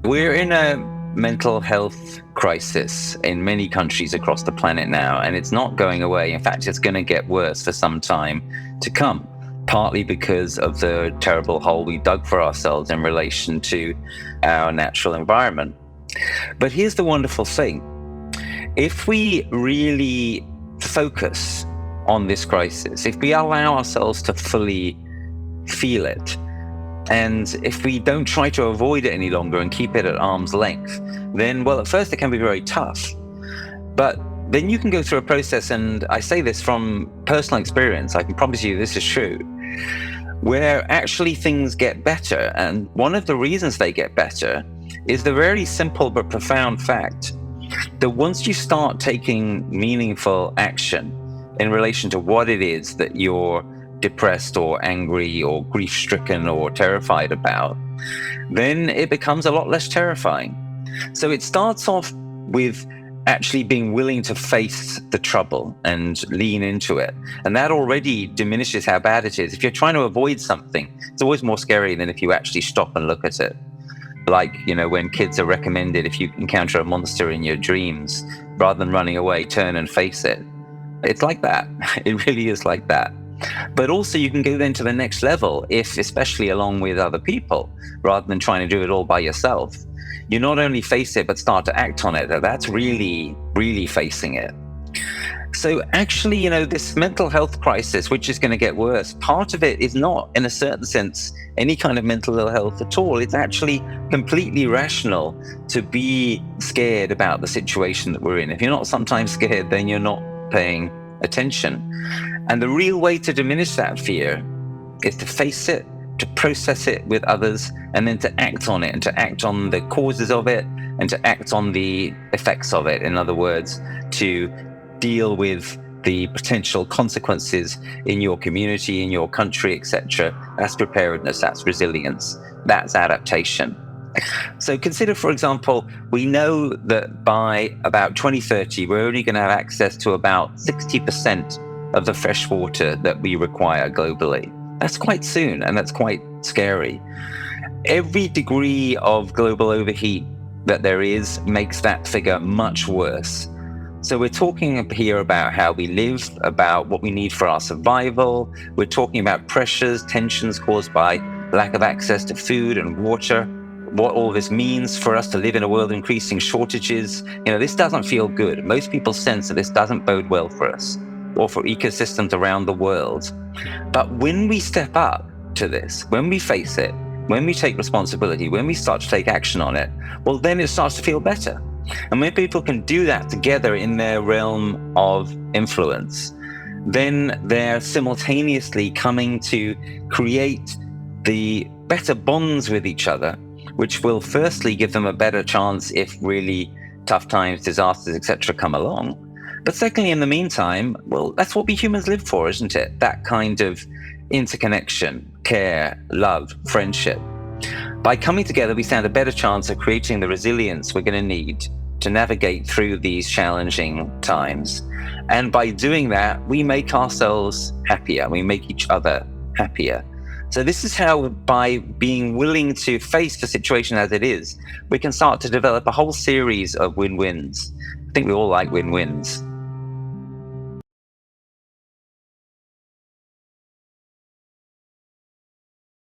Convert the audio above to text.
We're in a mental health crisis in many countries across the planet now, and it's not going away. In fact, it's going to get worse for some time to come, partly because of the terrible hole we dug for ourselves in relation to our natural environment. But here's the wonderful thing. If we really focus on this crisis, if we allow ourselves to fully feel it, and if we don't try to avoid it any longer and keep it at arm's length, then, well, at first it can be very tough. But then you can go through a process, and I say this from personal experience, I can promise you this is true, where actually things get better. And one of the reasons they get better is the very simple but profound fact that once you start taking meaningful action in relation to what it is that you're depressed or angry or grief-stricken or terrified about, then it becomes a lot less terrifying. So it starts off with actually being willing to face the trouble and lean into it. And that already diminishes how bad it is. If you're trying to avoid something, it's always more scary than if you actually stop and look at it. Like, when kids are recommended, if you encounter a monster in your dreams, rather than running away, turn and face it. It's like that. It really is like that. But also you can go then to the next level, if especially along with other people, rather than trying to do it all by yourself. You not only face it, but start to act on it. That's really, really facing it. So actually, this mental health crisis, which is going to get worse, part of it is not, in a certain sense, any kind of mental ill health at all. It's actually completely rational to be scared about the situation that we're in. If you're not sometimes scared, then you're not paying attention. And the real way to diminish that fear is to face it, to process it with others, and then to act on it, and to act on the causes of it, and to act on the effects of it. In other words, to deal with the potential consequences in your community, in your country, etc. That's preparedness, that's resilience, that's adaptation. So consider, for example, we know that by about 2030, we're only going to have access to about 60% of the fresh water that we require globally. That's quite soon, and that's quite scary. Every degree of global overheat that there is makes that figure much worse. So we're talking here about how we live, about what we need for our survival. We're talking about pressures, tensions caused by lack of access to food and water, what all this means for us to live in a world of increasing shortages. This doesn't feel good. Most people sense that this doesn't bode well for us or for ecosystems around the world. But when we step up to this, when we face it, when we take responsibility, when we start to take action on it, well, then it starts to feel better. And when people can do that together in their realm of influence, then they're simultaneously coming to create the better bonds with each other, which will firstly give them a better chance if really tough times, disasters, etc. come along. But secondly, in the meantime, well, that's what we humans live for, isn't it? That kind of interconnection, care, love, friendship. By coming together, we stand a better chance of creating the resilience we're going to need to navigate through these challenging times. And by doing that, we make ourselves happier. We make each other happier. So this is how, by being willing to face the situation as it is, we can start to develop a whole series of win-wins. I think we all like win-wins.